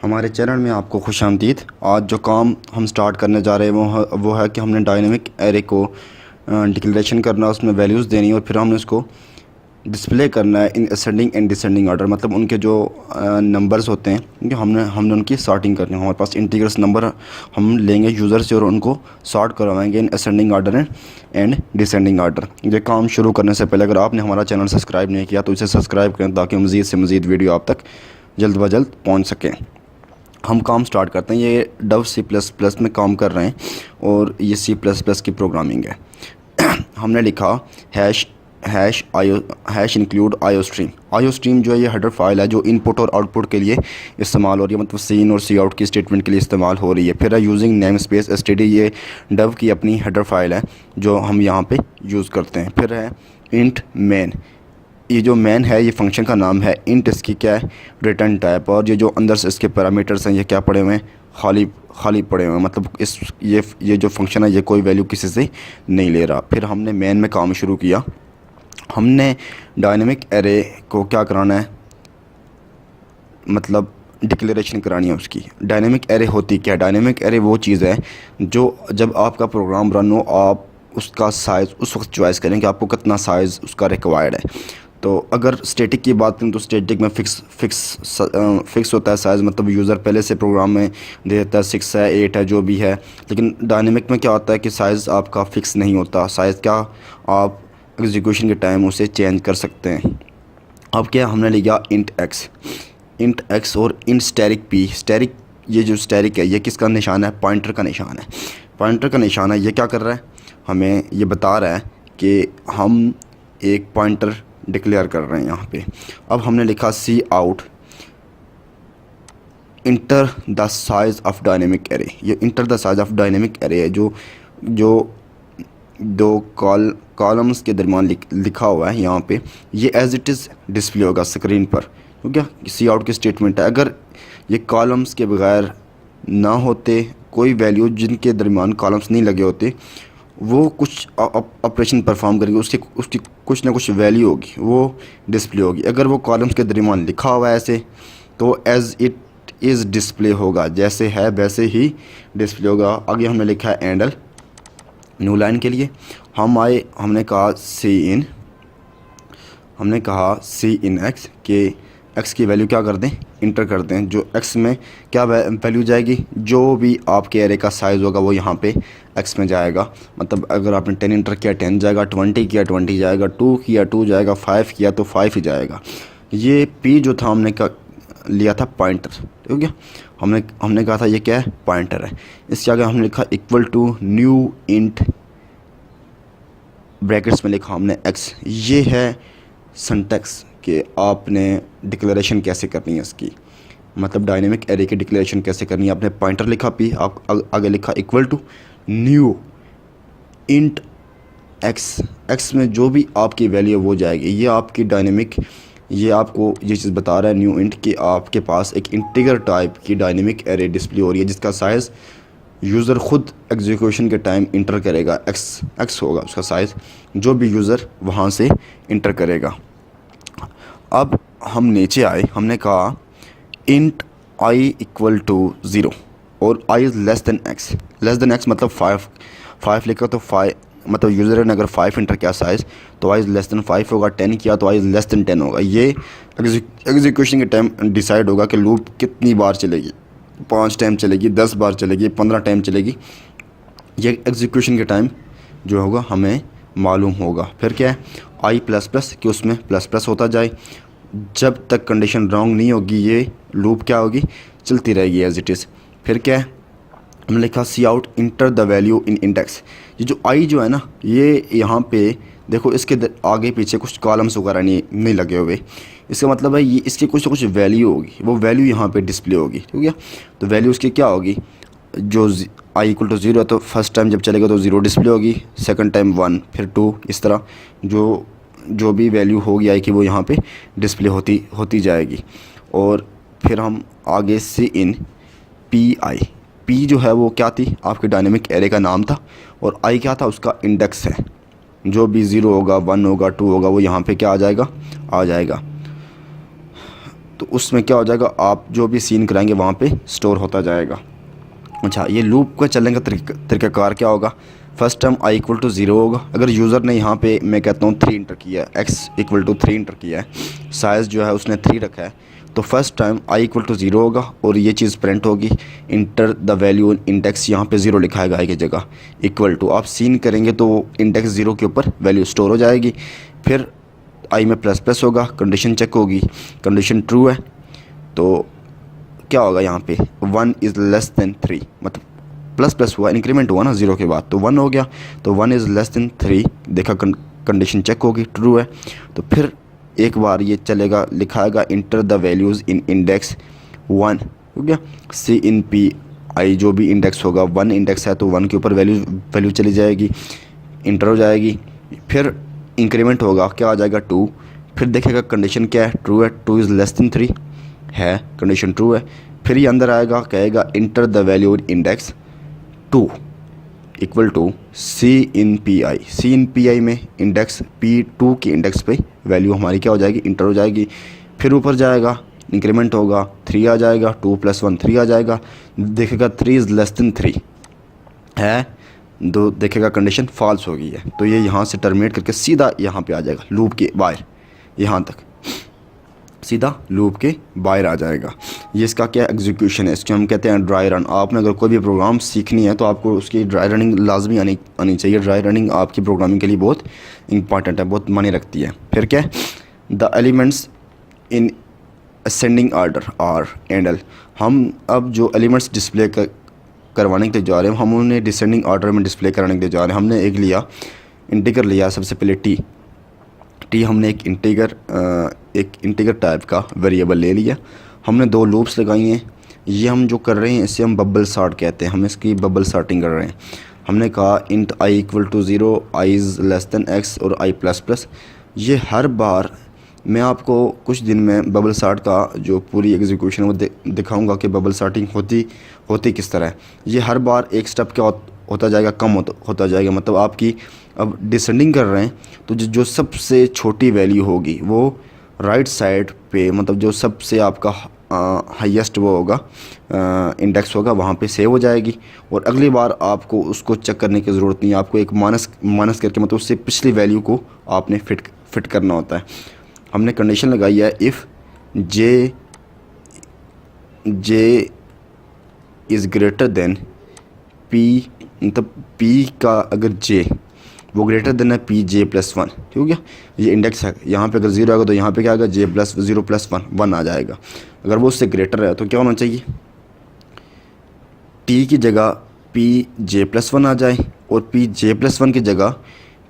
हमारे चैनल में आपको खुशामदीद। आज जो काम हम स्टार्ट करने जा रहे हैं वो है कि हमने डायनेमिक एरे को डिक्लेरेशन करना है, उसमें वैल्यूज़ देनी है और फिर हमने उसको डिस्प्ले करना है in ascending and descending order. मतलब उनके जो नंबर्स होते हैं क्योंकि हमने उनकी सॉर्टिंग करनी है। हमारे पास इंटीग्रल्स नंबर हम लेंगे यूज़र से और उनको सॉर्ट करवाएंगे in ascending order and descending order. ये काम शुरू करने से पहले अगर आपने हमारा चैनल सब्सक्राइब नहीं किया तो इसे सब्सक्राइब करें ताकि मज़ीद से मज़ीद वीडियो आप तक जल्द ब जल्द पहुँच सकें। हम काम स्टार्ट करते हैं। ये डव C++ में काम कर रहे हैं और ये C++ की प्रोग्रामिंग है। हमने लिखा हैश इंक्लूड आईओ स्ट्रीम जो है ये हेडर फाइल है जो इनपुट और आउटपुट के लिए इस्तेमाल हो रही है, मतलब सीन और सी आउट की स्टेटमेंट के लिए इस्तेमाल हो रही है। फिर है यूजिंग नेम स्पेस std, ये डव की अपनी हेडर फाइल है जो हम यहाँ पे यूज़ करते हैं। फिर है इंट मेन, ये जो मेन है ये फंक्शन का नाम है। इंट इसकी क्या है, रिटर्न टाइप। और ये जो अंदर से इसके पैरामीटर्स हैं ये क्या पड़े हुए हैं, खाली पड़े हुए हैं, मतलब ये जो फंक्शन है ये कोई वैल्यू किसी से नहीं ले रहा। फिर हमने मेन में काम शुरू किया। हमने डायनेमिक एरे को क्या कराना है, मतलब डिक्लेरेशन करानी है उसकी। डायनेमिक एरे होती क्या है, डायनेमिक एरे वो चीज़ है जो जब आपका प्रोग्राम रन हो आप उसका साइज़ उस वक्त चॉइस करें कि आपको कितना साइज़ उसका रिक्वायर्ड है। तो अगर स्टैटिक की बात करें तो स्टैटिक में फिक्स होता है साइज़, मतलब यूज़र पहले से प्रोग्राम में दे देता है 6 है 8 है जो भी है। लेकिन डायनेमिक में क्या होता है कि साइज़ आपका फ़िक्स नहीं होता। साइज़ क्या आप एग्जीक्यूशन के टाइम उसे चेंज कर सकते हैं। अब क्या हमने लिया इंट एक्स और इंट स्टैटिक पी। स्टैटिक, ये जो स्टैटिक है ये किसका निशान है, पॉइंटर का निशान है। पॉइंटर का निशान है, ये क्या कर रहा है, हमें ये बता रहा है कि हम एक पॉइंटर डिक्लेयर कर रहे हैं यहाँ पे। अब हमने लिखा cout enter the size of dynamic array. ये enter the size of dynamic array है जो दो कॉलम्स के दरमियान लिखा हुआ है यहाँ पे। ये एज इट इज़ डिस्प्ले होगा स्क्रीन पर, तो क्या सी आउट की स्टेटमेंट है। अगर ये कॉलम्स के बगैर ना होते, कोई वैल्यू जिनके दरमियान कॉलम्स नहीं लगे होते, वो कुछ ऑपरेशन परफॉर्म करेंगे, उसकी कुछ ना कुछ वैल्यू होगी, वो डिस्प्ले होगी। अगर वो कॉलम्स के दरमियान लिखा हुआ है ऐसे, तो एज इट इज़ डिस्प्ले होगा, जैसे है वैसे ही डिस्प्ले होगा। आगे हमने लिखा है एंडल न्यू लाइन के लिए। हमने कहा सी इन एक्स के एक्स की वैल्यू क्या कर दें, इंटर कर दें। जो एक्स में क्या वैल्यू जाएगी, जो भी आपके एरे का साइज़ होगा वो यहाँ पे एक्स में जाएगा। मतलब अगर आपने 10 इंटर किया 10 जाएगा, 20 किया 20 जाएगा, 2 किया 2 जाएगा, 5 किया तो 5 ही जाएगा। ये पी जो था हमने लिया था पॉइंटर, ठीक है। हमने कहा था ये क्या है, पॉइंटर है। इसके आगे हमने लिखा equal to new int, brackets में लिखा हमने एक्स। ये है सिंटैक्स कि आपने डिक्लेरेशन कैसे करनी है इसकी, मतलब डायनेमिक एरे की डिक्लेरेशन कैसे करनी है। आपने पॉइंटर लिखा पी, आप आगे लिखा equal to new int X में जो भी आपकी वैल्यू वो जाएगी। ये आपकी डायनेमिक, ये आपको ये चीज़ बता रहा है न्यू इंट कि आपके पास एक इंटीगर टाइप की डायनेमिक एरे डिस्प्ले हो रही है जिसका साइज़ यूज़र ख़ुद एग्जीक्यूशन के टाइम इंटर करेगा। एक्स होगा उसका साइज़, जो भी यूज़र वहाँ से इंटर करेगा। अब हम नीचे आए, हमने कहा इंट आई इक्वल टू 0 और आई इज़ लेस देन एक्स मतलब 5 लिखा तो 5 मतलब यूज़र ने अगर 5 इंटर किया साइज़ तो आई इज़ लेस देन 5 होगा। 10 किया तो आई इज़ लेस देन 10 होगा। ये एग्जीक्यूशन के टाइम डिसाइड होगा कि लूप कितनी बार चलेगी, 5 टाइम चलेगी, 10 बार चलेगी, 15 टाइम चलेगी। ये एग्जीक्यूशन के टाइम जो होगा हमें मालूम होगा। फिर क्या है आई प्लस प्लस कि उसमें प्लस प्लस होता जाए, जब तक कंडीशन रॉन्ग नहीं होगी ये लूप क्या होगी, चलती रहेगी एज इट इज़। फिर क्या है हमने लिखा cout enter the value in index. ये जो आई जो है ना, ये यहाँ पे देखो इसके आगे पीछे कुछ कॉलम्स वगैरह नहीं लगे हुए। इसका मतलब है ये इसकी कुछ ना कुछ वैल्यू होगी, वो वैल्यू यहाँ पे डिस्प्ले होगी, ठीक है। तो वैल्यू उसकी क्या होगी, जो आई इक्वल टू 0 है तो फर्स्ट टाइम जब चलेगा तो 0 डिस्प्ले होगी, सेकंड टाइम 1, फिर 2, इस तरह जो भी वैल्यू होगी आई की वो यहाँ पे डिस्प्ले होती जाएगी। और फिर हम आगे से इन पी जो है वो क्या थी, आपके डायनेमिक एरे का नाम था, और आई क्या था, उसका इंडेक्स है। जो भी 0 होगा 1 होगा 2 होगा वो यहाँ पे क्या आ जाएगा। तो उसमें क्या हो जाएगा, आप जो भी सीन कराएंगे वहाँ पे स्टोर होता जाएगा। अच्छा, ये लूप का चलने का तरीक़ाकार क्या होगा। First term I equal to 0 होगा। अगर यूज़र ने यहाँ पे मैं कहता हूँ 3 इंटर किया है, एक्स इक्वल टू 3 इंटर किया है, साइज़ जो है उसने 3 रखा है, तो first time I equal to 0 होगा और ये चीज़ प्रिंट होगी, इंटर द वैल्यू इंडेक्स, यहाँ पे 0 लिखाएगा आई की जगह, इक्वल टू, आप सीन करेंगे तो इंडेक्स 0 के ऊपर वैल्यू स्टोर हो जाएगी। फिर आई में प्लस प्लस होगा, कंडीशन चेक होगी, कंडीशन ट्रू है तो क्या होगा यहाँ पे 1 इज़ लेस दैन 3, मतलब प्लस प्लस हुआ, इंक्रीमेंट हुआ ना 0 के बाद, तो 1 हो गया, तो 1 इज़ लेस दैन 3, देखा कंडीशन चेक होगी, ट्रू है। तो फिर एक बार ये चलेगा, लिखाएगा enter the values in index 1, हो गया, सी इन पी आई, जो भी इंडेक्स होगा 1 इंडेक्स है तो 1 के ऊपर वैल्यू चली जाएगी, इंटर हो जाएगी। फिर इंक्रीमेंट होगा, क्या आ जाएगा 2, फिर देखेगा कंडीशन क्या है, ट्रू है, 2 इज़ लेस दैन 3 है, कंडीशन ट्रू है। फिर ये अंदर आएगा, कहेगा enter the value in index 2 equal to C in P I, C in P I में इंडेक्स P2 के इंडेक्स पे वैल्यू हमारी क्या हो जाएगी, इंटर हो जाएगी। फिर ऊपर जाएगा, इंक्रीमेंट होगा, 3 आ जाएगा, 2 + 1 3 आ जाएगा, देखेगा 3 इज़ लेस दैन 3 है, तो देखेगा कंडीशन फॉल्स हो गई है, तो ये यहाँ से टर्मिनेट करके सीधा यहाँ पे आ जाएगा, लूप के बाहर, यहाँ तक सीधा लूप के बाहर आ जाएगा। ये इसका क्या एग्जीक्यूशन है, इसको हम कहते हैं ड्राई रन। आपने अगर कोई भी प्रोग्राम सीखनी है तो आपको उसकी ड्राई रनिंग लाजमी आनी चाहिए। ड्राई रनिंग आपकी प्रोग्रामिंग के लिए बहुत इंपॉर्टेंट है, बहुत मायने रखती है। फिर क्या है, the elements in ascending order are and L, हम अब जो एलिमेंट्स डिस्प्ले करवाने के लिए जा रहे हैं हम उन्हें डिसेंडिंग ऑर्डर में डिस्प्ले कराने के लिए जा रहे हैं। हमने एक लिया इंटीगर लिया, सबसे पहले टी हमने एक इंटीगर टाइप का वेरिएबल ले लिया, हमने 2 लूप्स लगाई हैं। ये हम जो कर रहे हैं इसे हम बबल सॉर्ट कहते हैं, हम इसकी बबल सॉर्टिंग कर रहे हैं। हमने कहा int I equal to 0, I is less than X और आई प्लस प्लस। ये हर बार मैं आपको कुछ दिन में बबल सॉर्ट का जो पूरी एग्जीक्यूशन वो दिखाऊंगा कि बबल सॉर्टिंग होती किस तरह है। ये हर बार एक स्टेप क्या होता जाएगा, कम होता जाएगा। मतलब आपकी अब डिसेंडिंग कर रहे हैं तो जो सबसे छोटी वैल्यू होगी वो राइट साइड पे, मतलब जो सबसे आपका हाईएस्ट वो होगा इंडेक्स होगा, वहाँ पे सेव हो जाएगी। और अगली बार आपको उसको चेक करने की ज़रूरत नहीं है, आपको एक माइनस करके मतलब उससे पिछली वैल्यू को आपने फिट करना होता है। हमने कंडीशन लगाई है if J is greater than P, मतलब पी का अगर जे वो ग्रेटर देन है Pj+1, ठीक हो गया। ये इंडेक्स है, यहाँ पे अगर 0 आएगा तो यहाँ पे क्या आएगा J+0+1 आ जाएगा। अगर वो उससे ग्रेटर है तो क्या होना चाहिए, T की जगह Pj+1 आ जाए और Pj+1 की जगह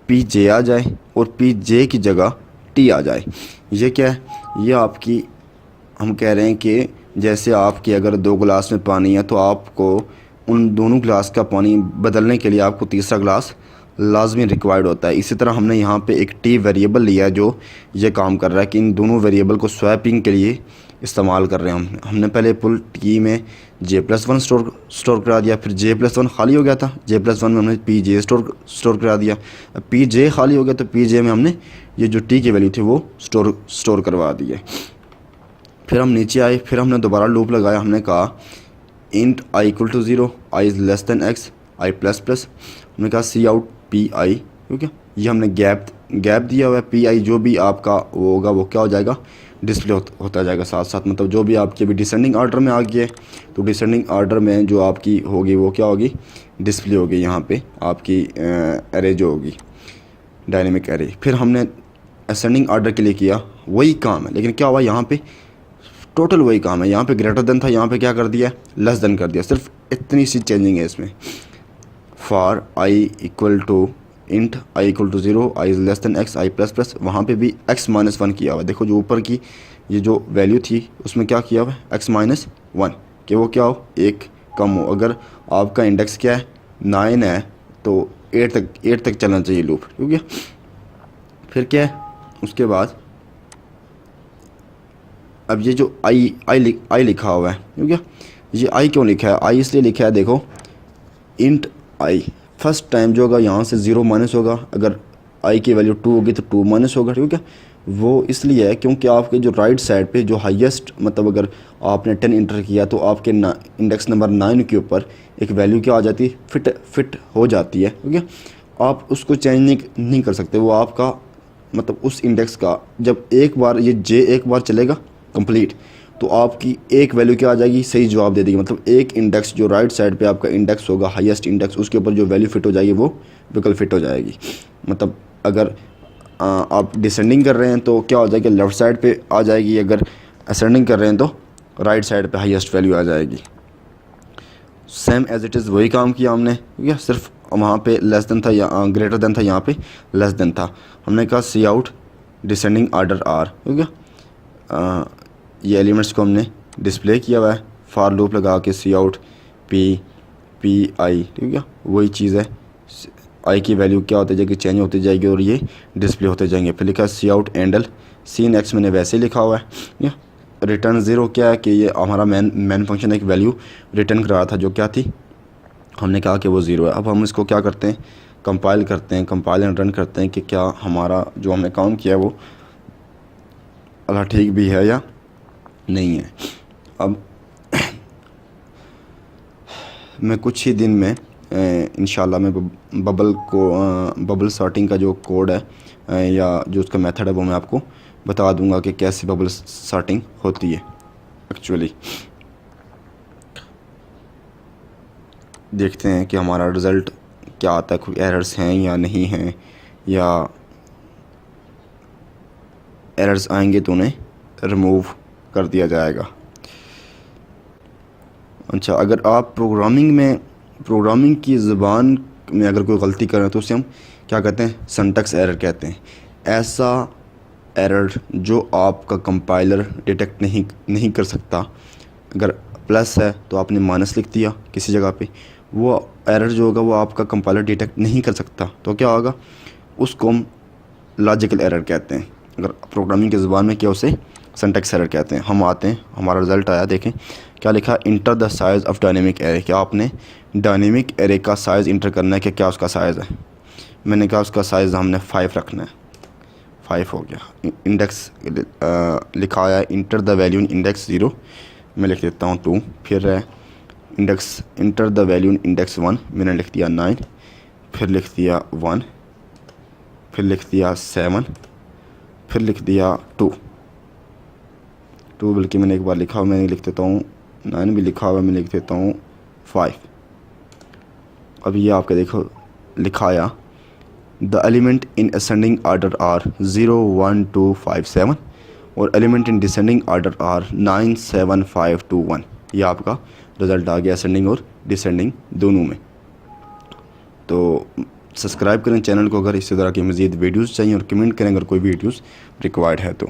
Pj आ जाए और Pj की जगह T आ जाए। ये क्या है, ये आपकी हम कह रहे हैं कि जैसे आपके अगर 2 गिलास में पानी है तो आपको उन दोनों गिलास का पानी बदलने के लिए आपको तीसरा गिलास लाजमी रिक्वायर्ड होता है। इसी तरह हमने यहाँ पे एक टी वेरिएबल लिया है जो ये काम कर रहा है कि इन दोनों वेरिएबल को स्वैपिंग के लिए इस्तेमाल कर रहे हैं। हमने पहले पुल टी में J+1 स्टोर करा दिया, फिर J+1 खाली हो गया था, J+1 में हमने Pj स्टोर करा दिया। अब Pj खाली हो गया तो Pj में हमने ये जो टी की वैल्यू थी वो स्टोर करवा दी है। फिर हम नीचे आए, फिर हमने दोबारा लूप लगाया, हमने कहा int I equal to 0, I is less than X, I plus plus, हमने कहा सी आउट पी आई, ठीक है। ये हमने गैप दिया हुआ है, पी आई जो भी आपका वो होगा वो क्या हो जाएगा, डिस्प्ले होता जाएगा साथ साथ। मतलब जो भी आपके भी डिसेंडिंग ऑर्डर में आ गया तो डिसेंडिंग ऑर्डर में जो आपकी होगी वो क्या होगी, डिस्प्ले होगी यहाँ पे आपकी एरे जो होगी, डायनेमिक एरे। फिर हमने असेंडिंग ऑर्डर के लिए किया वही काम है, लेकिन क्या हुआ यहाँ पे टोटल वही काम है। यहाँ पे ग्रेटर देन था, यहाँ पे क्या कर दिया, लेस देन कर दिया। सिर्फ इतनी सी चेंजिंग है इसमें। For I equal to int I equal to 0, I is less than X, I plus plus, वहाँ पे भी x-1 किया हुआ है। देखो जो ऊपर की ये जो वैल्यू थी उसमें क्या किया हुआ है, x-1, कि वो क्या हो, 1 कम हो। अगर आपका इंडेक्स क्या है 9 है तो 8 तक चलना चाहिए लूप, ठीक है। फिर क्या है उसके बाद, अब ये जो आई लिखा हुआ है, ठीक है। ये आई क्यों लिखा है, आई इसलिए लिखा है, देखो इंट आई फर्स्ट टाइम जो होगा यहाँ से 0 माइनस होगा, अगर आई की वैल्यू 2 होगी तो 2 माइनस होगा, ठीक है। वो इसलिए है क्योंकि आपके जो राइट साइड पे जो हाईएस्ट मतलब अगर आपने 10 इंटर किया तो आपके इंडेक्स नंबर 9 के ऊपर एक वैल्यू क्या आ जाती है, फिट हो जाती है। ओके, आप उसको चेंज नहीं कर सकते। वो आपका मतलब उस इंडेक्स का जब एक बार ये जे एक बार चलेगा कंप्लीट तो आपकी एक वैल्यू क्या आ जाएगी, सही जवाब दे देगी। मतलब एक इंडेक्स जो राइट साइड पे आपका इंडेक्स होगा हाईएस्ट इंडेक्स, उसके ऊपर जो वैल्यू फिट हो जाएगी वो बिल्कुल फिट हो जाएगी। मतलब अगर आप डिसेंडिंग कर रहे हैं तो क्या हो जाएगी, लेफ़्ट साइड पे आ जाएगी। अगर असेंडिंग कर रहे हैं तो राइट साइड पे हाईएस्ट वैल्यू आ जाएगी। सेम एज इट इज़ वही काम किया हमने, ठीक है। सिर्फ वहाँ पे लेस देन था या ग्रेटर देन था, यहाँ पे लेस देन था। हमने कहा सी आउट डिसेंडिंग आर्डर आर, ठीक है। ये एलिमेंट्स को हमने डिस्प्ले किया हुआ है फॉर लूप लगा के, सी आउट पी आई, ठीक है। वही चीज़ है, आई की वैल्यू क्या होती जाएगी, चेंज होती जाएगी और ये डिस्प्ले होते जाएंगे। फिर लिखा सी आउट एंडल सीन एक्स, मैंने वैसे ही लिखा हुआ है, ठीक है। रिटर्न ज़ीरो क्या है कि ये हमारा मेन फंक्शन एक वैल्यू रिटर्न करा था जो क्या थी, हमने कहा कि वो ज़ीरो है। अब हम इसको क्या करते हैं, कंपाइल करते हैं, कंपाइल एंड रन करते हैं कि क्या हमारा जो हमने काम किया है वो अल्लाह ठीक भी है या नहीं है। अब मैं कुछ ही दिन में इंशाल्लाह मैं बबल सॉर्टिंग का जो कोड है या जो उसका मेथड है वो मैं आपको बता दूंगा कि कैसे बबल सॉर्टिंग होती है एक्चुअली। देखते हैं कि हमारा रिज़ल्ट क्या आता है, कोई एरर्स हैं या नहीं हैं, या एरर्स आएंगे तो उन्हें रिमूव कर दिया जाएगा। अच्छा, अगर आप प्रोग्रामिंग की ज़बान में अगर कोई गलती करें तो उसे हम क्या कहते हैं, सिंटैक्स एरर कहते हैं। ऐसा एरर जो आपका कंपाइलर डिटेक्ट नहीं कर सकता। अगर प्लस है तो आपने माइनस लिख दिया किसी जगह पे, वो एरर जो होगा वो आपका कंपाइलर डिटेक्ट नहीं कर सकता, तो क्या होगा, उसको हम लॉजिकल एरर कहते हैं। अगर प्रोग्रामिंग की ज़बान में क्या, उसे सिंटैक्स एरर कहते हैं। हम आते हैं, हमारा रिज़ल्ट आया, देखें क्या लिखा, inter the size of dynamic array. क्या आपने डायनेमिक एरे का साइज़ इंटर करना है कि क्या उसका साइज़ है। मैंने कहा उसका साइज़ हमने 5 रखना है, 5 हो गया। इंडेक्स लिखा है inter the value in index 0, मैं लिख देता हूँ 2। फिर index inter the value in index 1, मैंने लिख दिया 9। फिर लिख दिया 1, फिर लिख दिया 7, फिर लिख दिया 2 बल्कि मैंने एक बार लिखा हुआ, मैंने लिख देता हूँ 9 भी लिखा हुआ, मैं लिख देता हूँ 5। अब ये आपके देखो लिखा आया, the element in ascending order are 0 1 2 5 7 और element in descending order are 9 7 5 2 1। ये आपका रिज़ल्ट आ गया असेंडिंग और डिसेंडिंग दोनों में। तो सब्सक्राइब करें चैनल को अगर इसी तरह की मज़ीद वीडियोज़ चाहिए, और कमेंट करें अगर कोई वीडियोज़ रिक्वायर्ड है तो।